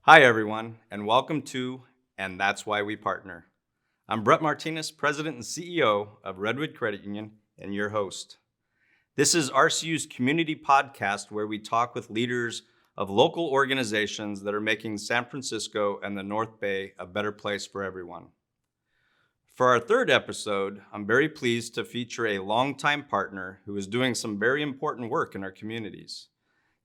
Hi, everyone, and welcome to And That's Why We Partner. I'm Brett Martinez, President and CEO of Redwood Credit Union, and your host. This is RCU's community podcast where we talk with leaders of local organizations that are making San Francisco and the North Bay a better place for everyone. For our third episode, I'm very pleased to feature a longtime partner who is doing some very important work in our communities.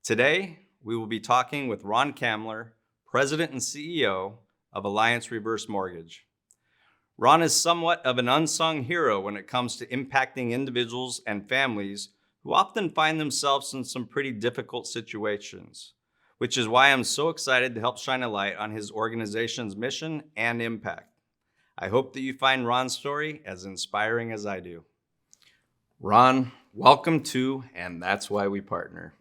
Today, we will be talking with Ron Kamler, President and CEO of Untitled Mortgage. Ron is somewhat of an unsung hero when it comes to impacting individuals and families who often find themselves in some pretty difficult situations, which is why I'm so excited to help shine a light on his organization's mission and impact. I hope that you find Ron's story as inspiring as I do. Ron, welcome to And That's Why We Partner.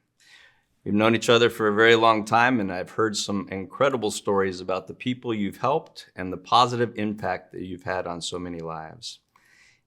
We've known each other for a very long time, and I've heard some incredible stories about the people you've helped and the positive impact that you've had on so many lives.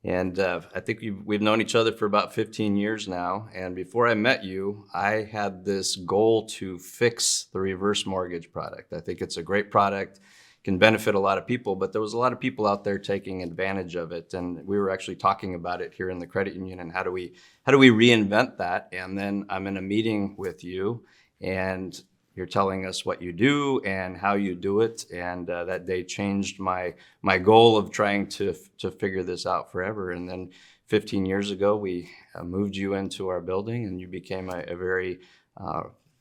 And I think we've known each other for about 15 years now. And before I met you, I had this goal to fix the reverse mortgage product. I think it's a great product, can benefit a lot of people, but there was a lot of people out there taking advantage of it. And we were actually talking about it here in the credit union and how do we reinvent that? And then I'm in a meeting with you and you're telling us what you do and how you do it. And that day changed my goal of trying to figure this out forever. And then 15 years ago, we moved you into our building and you became a very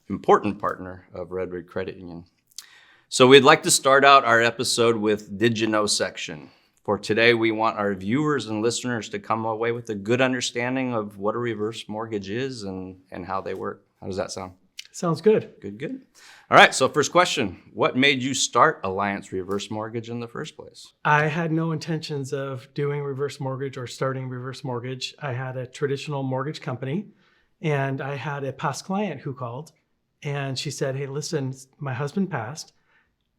important partner of Redwood Credit Union. So we'd like to start out our episode with Did You Know section. For today, we want our viewers and listeners to come away with a good understanding of what a reverse mortgage is and how they work. How does that sound? Sounds good. Good. All right, so first question. What made you start Alliance Reverse Mortgage in the first place? I had no intentions of doing reverse mortgage or starting reverse mortgage. I had a traditional mortgage company, and I had a past client who called, and she said, hey, listen, my husband passed.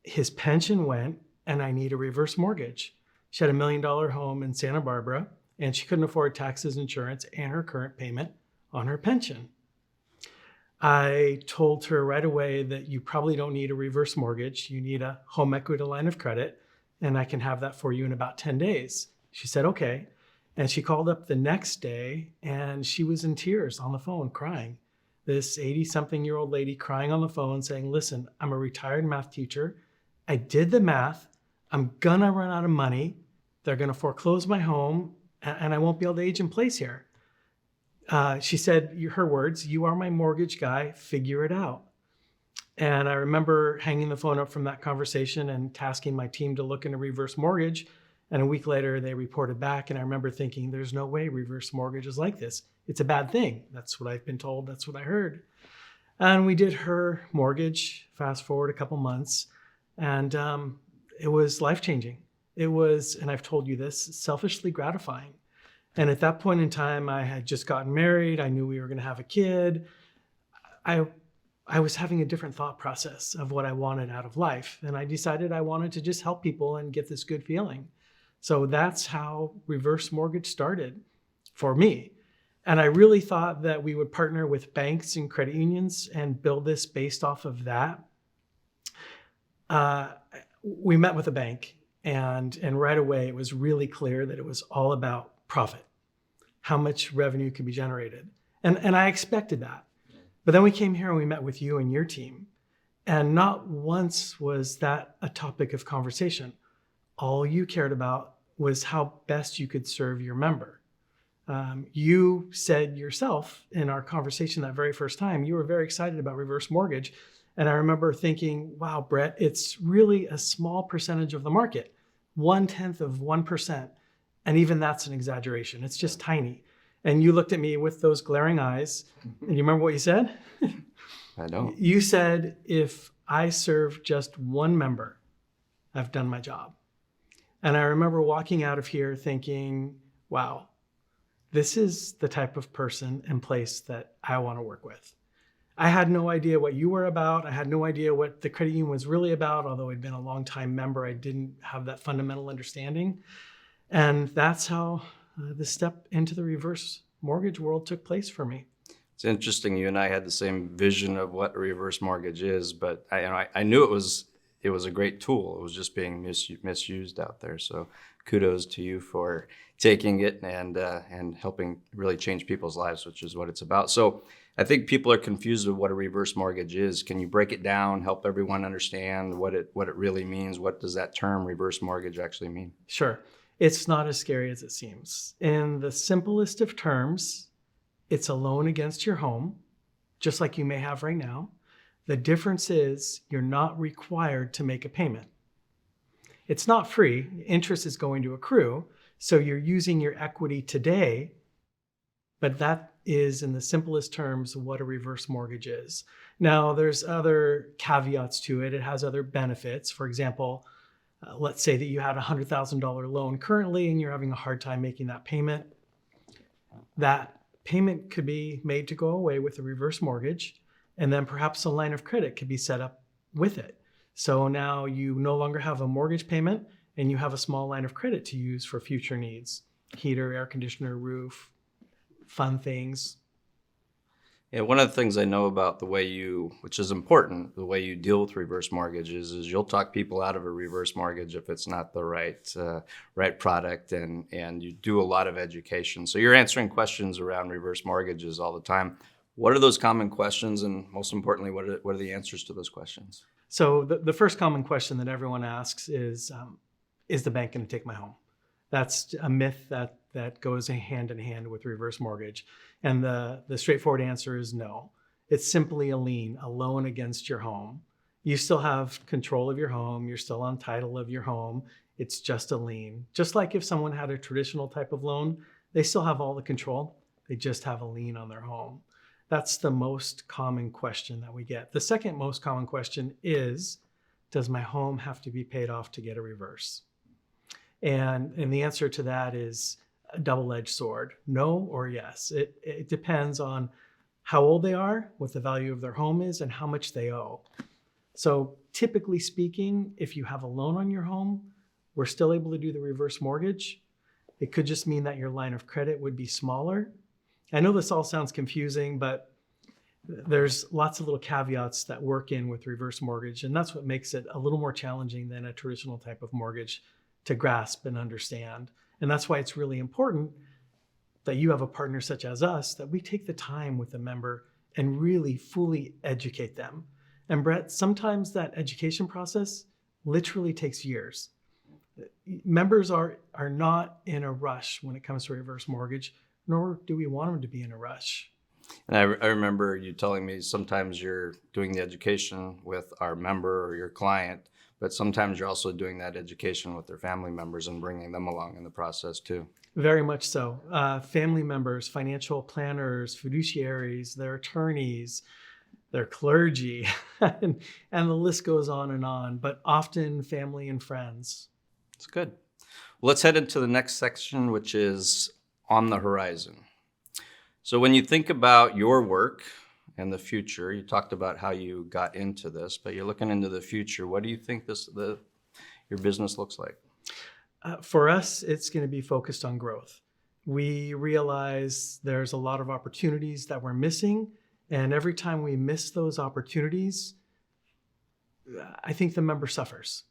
His pension went, and I need a reverse mortgage. She had $1 million home in Santa Barbara, and she couldn't afford taxes, insurance, and her current payment on her pension. I told her right away that you probably don't need a reverse mortgage. You need a home equity line of credit, and I can have that for you in about 10 days. She said, okay. And she called up the next day, and she was in tears on the phone crying. This 80-something-year-old lady crying on the phone saying, listen, I'm a retired math teacher. I did the math. I'm gonna run out of money. They're gonna foreclose my home and I won't be able to age in place here. She said, her words, you are my mortgage guy, figure it out. And I remember hanging the phone up from that conversation and tasking my team to look into reverse mortgage. And a week later, they reported back. And I remember thinking, there's no way reverse mortgage is like this. It's a bad thing. That's what I've been told. That's what I heard. And we did her mortgage, fast forward a couple months. And it was life-changing. It was, and I've told you this, selfishly gratifying. And at that point in time, I had just gotten married. I knew we were going to have a kid. I was having a different thought process of what I wanted out of life. And I decided I wanted to just help people and get this good feeling. So that's how reverse mortgage started for me. And I really thought that we would partner with banks and credit unions and build this based off of that. We met with a bank and right away it was really clear that it was all about profit, how much revenue could be generated. And I expected that. But then we came here and we met with you and your team. And not once was that a topic of conversation. All you cared about was how best you could serve your member. You said yourself in our conversation that very first time, you were very excited about reverse mortgage. And I remember thinking, wow, Brett, it's really a small percentage of the market, 0.1%. And even that's an exaggeration. It's just tiny. And you looked at me with those glaring eyes. And you remember what you said? I don't. You said, if I serve just one member, I've done my job. And I remember walking out of here thinking, wow, this is the type of person and place that I want to work with. I had no idea what you were about. I had no idea what the credit union was really about. Although I'd been a long-time member, I didn't have that fundamental understanding. And that's how the step into the reverse mortgage world took place for me. It's interesting. You and I had the same vision of what a reverse mortgage is, but I knew it was it was a great tool. It was just being misused out there. So kudos to you for taking it and helping really change people's lives, which is what it's about. So I think people are confused with what a reverse mortgage is. Can you break it down, help everyone understand what it really means? What does that term reverse mortgage actually mean? Sure. It's not as scary as it seems. In the simplest of terms, it's a loan against your home, just like you may have right now. The difference is you're not required to make a payment. It's not free. Interest is going to accrue. So you're using your equity today, but that is, in the simplest terms, what a reverse mortgage is. Now, there's other caveats to it. It has other benefits. For example, let's say that you had a $100,000 loan currently and you're having a hard time making that payment. That payment could be made to go away with a reverse mortgage, and then perhaps a line of credit could be set up with it. So now you no longer have a mortgage payment and you have a small line of credit to use for future needs: heater, air conditioner, roof, fun things. Yeah, one of the things I know about the way which is important, the way you deal with reverse mortgages is you'll talk people out of a reverse mortgage if it's not the right product, and you do a lot of education. So you're answering questions around reverse mortgages all the time. What are those common questions, and most importantly, what are the answers to those questions? So the first common question that everyone asks is the bank going to take my home? That's a myth that goes hand in hand with reverse mortgage. And the straightforward answer is no. It's simply a lien, a loan against your home. You still have control of your home. You're still on title of your home. It's just a lien. Just like if someone had a traditional type of loan, they still have all the control. They just have a lien on their home. That's the most common question that we get. The second most common question is, does my home have to be paid off to get a reverse? And the answer to that is a double-edged sword, no or yes. It depends on how old they are, what the value of their home is, and how much they owe. So typically speaking, if you have a loan on your home, we're still able to do the reverse mortgage. It could just mean that your line of credit would be smaller. I know this all sounds confusing, but there's lots of little caveats that work in with reverse mortgage, and that's what makes it a little more challenging than a traditional type of mortgage to grasp and understand. And that's why it's really important that you have a partner such as us, that we take the time with the member and really fully educate them. And Brett, sometimes that education process literally takes years. Members are not in a rush when it comes to reverse mortgage, nor do we want them to be in a rush. And I remember you telling me sometimes you're doing the education with our member or your client, but sometimes you're also doing that education with their family members and bringing them along in the process too. Very much so. Family members, financial planners, fiduciaries, their attorneys, their clergy, and the list goes on and on, but often family and friends. That's good. Well, let's head into the next section, which is on the horizon. So when you think about your work and the future, you talked about how you got into this, but you're looking into the future. What do you think your business looks like? For us, it's going to be focused on growth. We realize there's a lot of opportunities that we're missing, and every time we miss those opportunities, I think the member suffers.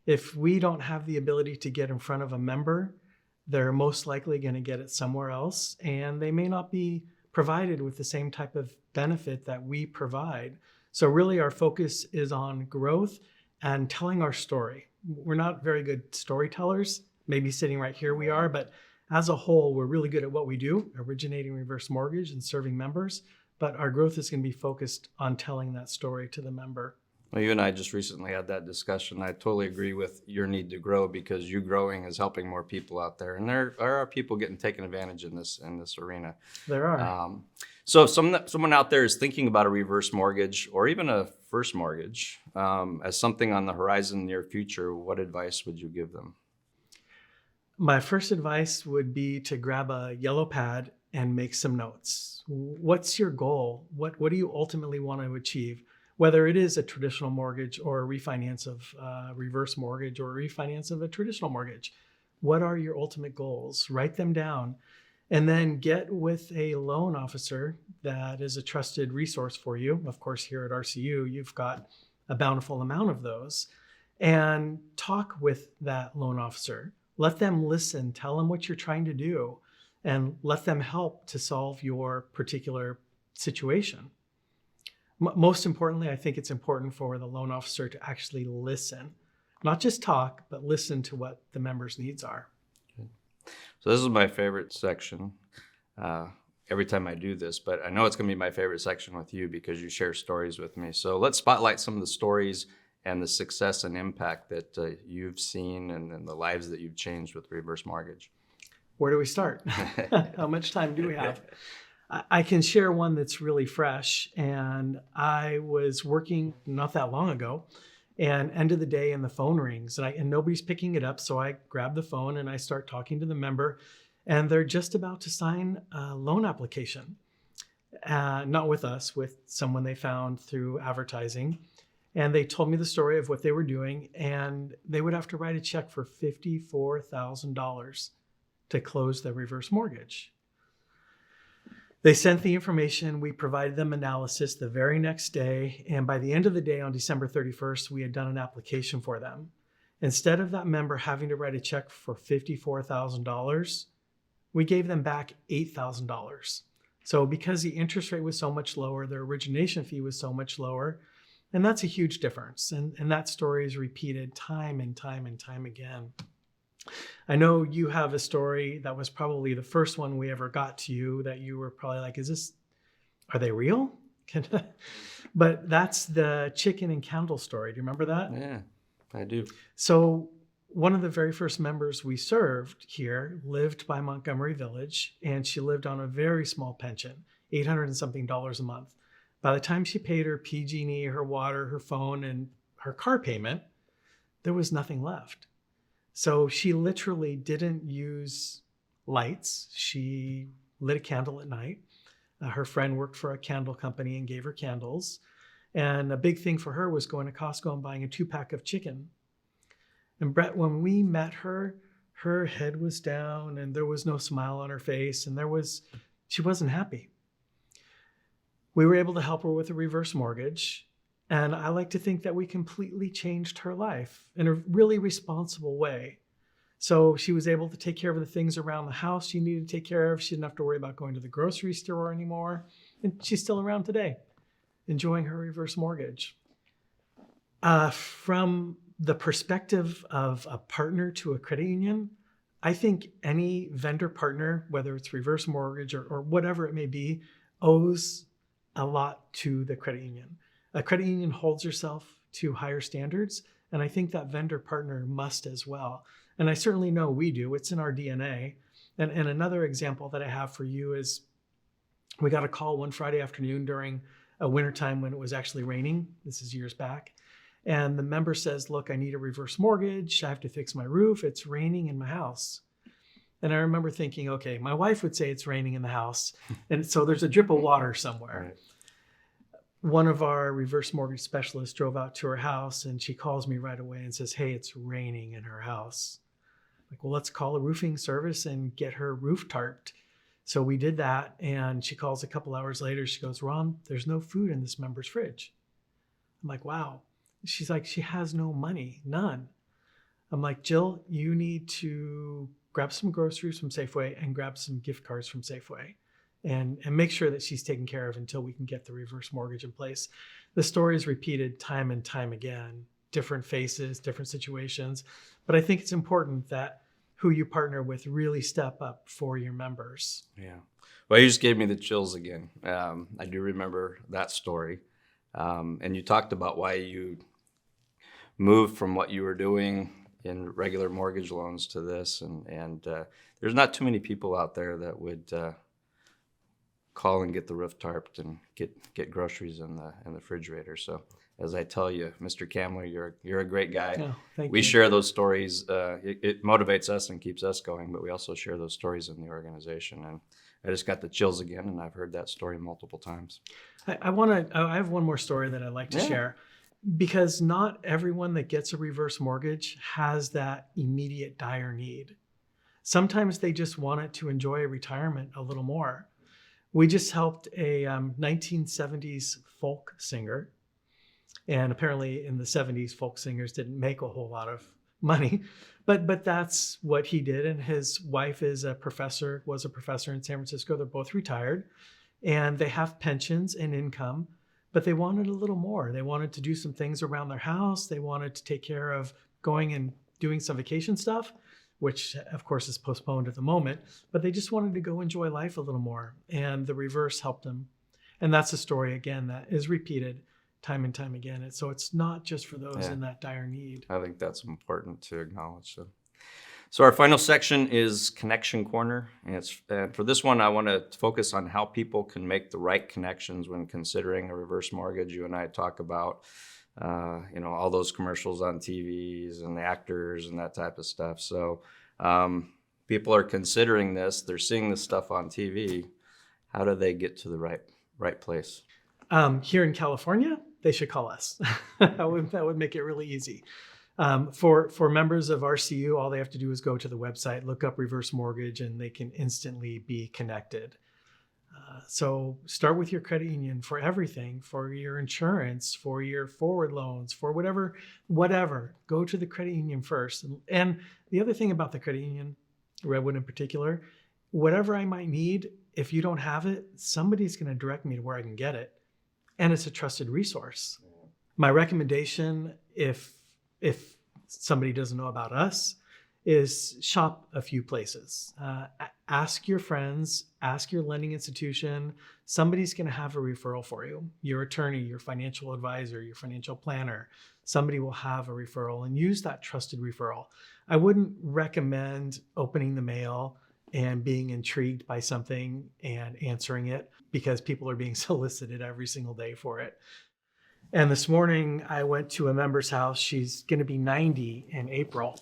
If we don't have the ability to get in front of a member, they're most likely going to get it somewhere else, and they may not be provided with the same type of benefit that we provide. So really our focus is on growth and telling our story. We're not very good storytellers. Maybe sitting right here we are, but as a whole, we're really good at what we do, originating reverse mortgage and serving members. But our growth is going to be focused on telling that story to the member. Well, you and I just recently had that discussion. I totally agree with your need to grow, because you growing is helping more people out there, and there are people getting taken advantage in this arena. There are. So if someone out there is thinking about a reverse mortgage or even a first mortgage as something on the horizon near future, what advice would you give them? My first advice would be to grab a yellow pad and make some notes. What's your goal? What do you ultimately want to achieve? Whether it is a traditional mortgage or a refinance of reverse mortgage or a refinance of a traditional mortgage, what are your ultimate goals? Write them down, and then get with a loan officer that is a trusted resource for you. Of course, here at RCU, you've got a bountiful amount of those, and talk with that loan officer. Let them listen, tell them what you're trying to do, and let them help to solve your particular situation. Most importantly, I think it's important for the loan officer to actually listen, not just talk, but listen to what the members' needs are. So this is my favorite section every time I do this, but I know it's going to be my favorite section with you because you share stories with me. So let's spotlight some of the stories and the success and impact that you've seen and the lives that you've changed with reverse mortgage. Where do we start? How much time do we have? I can share one that's really fresh. And I was working not that long ago, and end of the day and the phone rings and nobody's picking it up. So I grab the phone and I start talking to the member, and they're just about to sign a loan application. Not with us, with someone they found through advertising. And they told me the story of what they were doing, and they would have to write a check for $54,000 to close the reverse mortgage. They sent the information, we provided them analysis the very next day, and by the end of the day on December 31st, we had done an application for them. Instead of that member having to write a check for $54,000, we gave them back $8,000. So because the interest rate was so much lower, their origination fee was so much lower, and that's a huge difference. And that story is repeated time and time and time again. I know you have a story that was probably the first one we ever got to you that you were probably like, are they real? But that's the chicken and candle story. Do you remember that? Yeah, I do. So one of the very first members we served here lived by Montgomery Village, and she lived on a very small pension, $800 and something a month. By the time she paid her PG&E, her water, her phone, and her car payment, there was nothing left. So she literally didn't use lights. She lit a candle at night. Her friend worked for a candle company and gave her candles. And a big thing for her was going to Costco and buying a 2-pack of chicken. And Brett, when we met her, her head was down and there was no smile on her face, and she wasn't happy. We were able to help her with a reverse mortgage. And I like to think that we completely changed her life in a really responsible way. So she was able to take care of the things around the house she needed to take care of. She didn't have to worry about going to the grocery store anymore. And she's still around today, enjoying her reverse mortgage. From the perspective of a partner to a credit union, I think any vendor partner, whether it's reverse mortgage or whatever it may be, owes a lot to the credit union. A credit union holds herself to higher standards, and I think that vendor partner must as well. And I certainly know we do. It's in our DNA. And another example that I have for you is we got a call one Friday afternoon during a wintertime when it was actually raining. This is years back. And the member says, look, I need a reverse mortgage. I have to fix my roof. It's raining in my house. And I remember thinking, okay, my wife would say it's raining in the house. And so there's a drip of water somewhere. Right. One of our reverse mortgage specialists drove out to her house, and she calls me right away and says, hey, it's raining in her house. Like, well, let's call a roofing service and get her roof tarped. So we did that. And she calls a couple hours later. She goes, Ron, there's no food in this member's fridge. I'm like, wow. She's like, she has no money, none. I'm like, Jill, you need to grab some groceries from Safeway and grab some gift cards from Safeway and make sure that she's taken care of until we can get the reverse mortgage in place. The story is repeated time and time again, different faces, different situations. But I think it's important that who you partner with really step up for your members. Yeah. Well, you just gave me the chills again. I do remember that story. And you talked about why you moved from what you were doing in regular mortgage loans to this. And there's not too many people out there that would call and get the roof tarped and get groceries in the refrigerator. So as I tell you, Mr. Kamler, you're a great guy. Oh, thank we you. share those stories. It motivates us and keeps us going, but we also share those stories in the organization. And I just got the chills again, and I've heard that story multiple times. I have one more story that I'd like to share, because not everyone that gets a reverse mortgage has that immediate dire need. Sometimes they just want it to enjoy retirement a little more. We just helped a 1970s folk singer, And apparently in the 70s, folk singers didn't make a whole lot of money, but that's what he did. And his wife was a professor in San Francisco. They're both retired and they have pensions and income, but they wanted a little more. They wanted to do some things around their house. They wanted to take care of going and doing some vacation stuff, which of course is postponed at the moment, but they just wanted to go enjoy life a little more. And the reverse helped them. And that's a story, again, that is repeated time and time again. And so it's not just for those in that dire need. I think that's important to acknowledge. So our final section is Connection Corner. And for this one, I want to focus on how people can make the right connections when considering a reverse mortgage. You and I talk about, all those commercials on TVs and the actors and that type of stuff. So people are considering this. They're seeing this stuff on TV. How do they get to the right place? Here in California, they should call us. that would make it really easy. For members of RCU, all they have to do is go to the website, look up reverse mortgage, and they can instantly be connected. So start with your credit union for everything, for your insurance, for your forward loans, for whatever. Go to the credit union first. And the other thing about the credit union, Redwood in particular, whatever I might need, if you don't have it, somebody's going to direct me to where I can get it. And it's a trusted resource. My recommendation, if somebody doesn't know about us, is shop a few places. Ask your friends, ask your lending institution. Somebody's going to have a referral for you. Your attorney, your financial advisor, your financial planner, somebody will have a referral, and use that trusted referral. I wouldn't recommend opening the mail and being intrigued by something and answering it, because people are being solicited every single day for it. And this morning I went to a member's house. She's going to be 90 in April.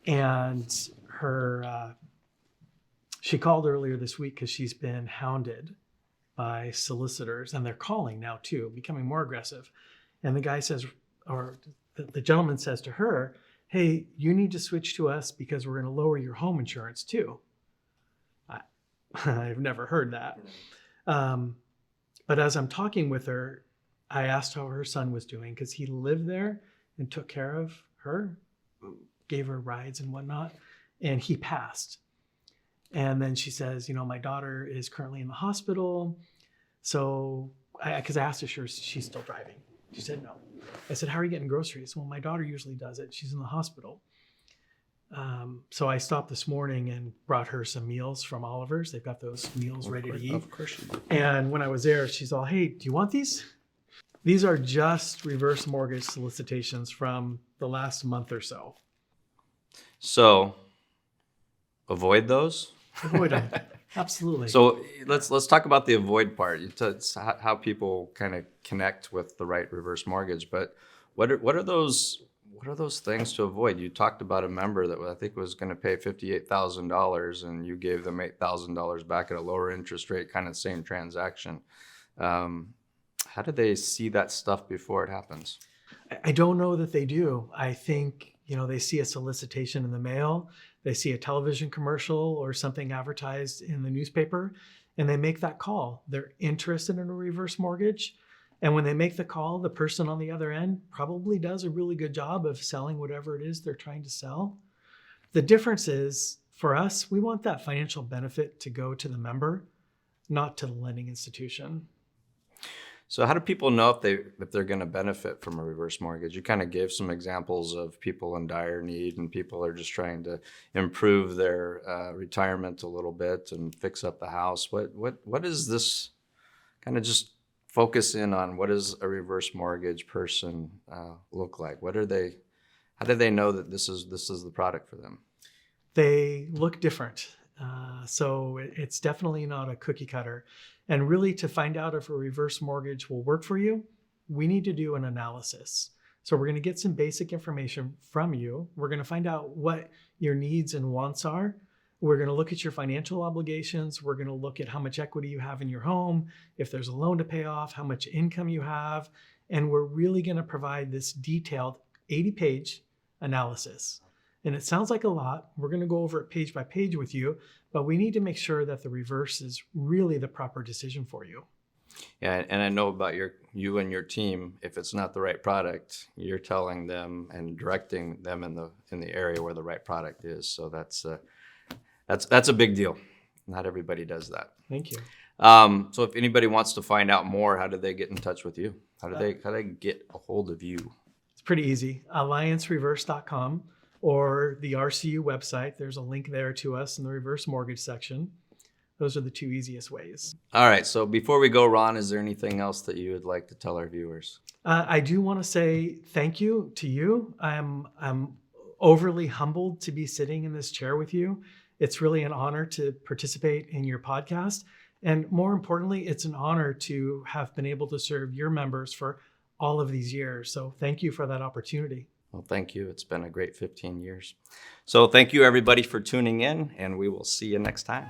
And she called earlier this week because she's been hounded by solicitors, and they're calling now too, becoming more aggressive. And the guy says, or the gentleman says to her, "Hey, you need to switch to us because we're going to lower your home insurance too." I've never heard that. But as I'm talking with her, I asked how her son was doing, because he lived there and took care of her, gave her rides and whatnot, and he passed. And then she says, my daughter is currently in the hospital. So, because I asked her, she's still driving. She said no. I said, "How are you getting groceries?" "Well, my daughter usually does it. She's in the hospital." So I stopped this morning and brought her some meals from Oliver's. They've got those meals ready to eat. Of course you do. And when I was there, she's all, "Hey, do you want these?" These are just reverse mortgage solicitations from the last month or so. So avoid those. Avoid them. Absolutely. So let's talk about the avoid part. It's how people kind of connect with the right reverse mortgage. But what are those things to avoid? You talked about a member that I think was going to pay $58,000, and you gave them $8,000 back at a lower interest rate, kind of same transaction. How do they see that stuff before it happens? I don't know that they do. I think, they see a solicitation in the mail, they see a television commercial or something advertised in the newspaper, and they make that call. They're interested in a reverse mortgage. And when they make the call, the person on the other end probably does a really good job of selling whatever it is they're trying to sell. The difference is, for us, we want that financial benefit to go to the member, not to the lending institution. So how do people know if they're going to benefit from a reverse mortgage? You kind of gave some examples of people in dire need, and people are just trying to improve their retirement a little bit and fix up the house. What is this kind of just focus in on? What does a reverse mortgage person look like? How do they know that this is the product for them? They look different. So it's definitely not a cookie cutter. And really, to find out if a reverse mortgage will work for you, we need to do an analysis. So we're going to get some basic information from you. We're going to find out what your needs and wants are. We're going to look at your financial obligations. We're going to look at how much equity you have in your home, if there's a loan to pay off, how much income you have. And we're really going to provide this detailed 80-page analysis. And it sounds like a lot. We're going to go over it page by page with you, but we need to make sure that the reverse is really the proper decision for you. Yeah, and I know about you and your team. If it's not the right product, you're telling them and directing them in the area where the right product is. So that's a big deal. Not everybody does that. Thank you. So if anybody wants to find out more, how do they get in touch with you? How do they get a hold of you? It's pretty easy. AllianceReverse.com or the RCU website. There's a link there to us in the reverse mortgage section. Those are the two easiest ways. All right. So before we go, Ron, is there anything else that you would like to tell our viewers? I do want to say thank you to you. I'm overly humbled to be sitting in this chair with you. It's really an honor to participate in your podcast. And more importantly, it's an honor to have been able to serve your members for all of these years. So thank you for that opportunity. Well, thank you. It's been a great 15 years. So thank you, everybody, for tuning in, and we will see you next time.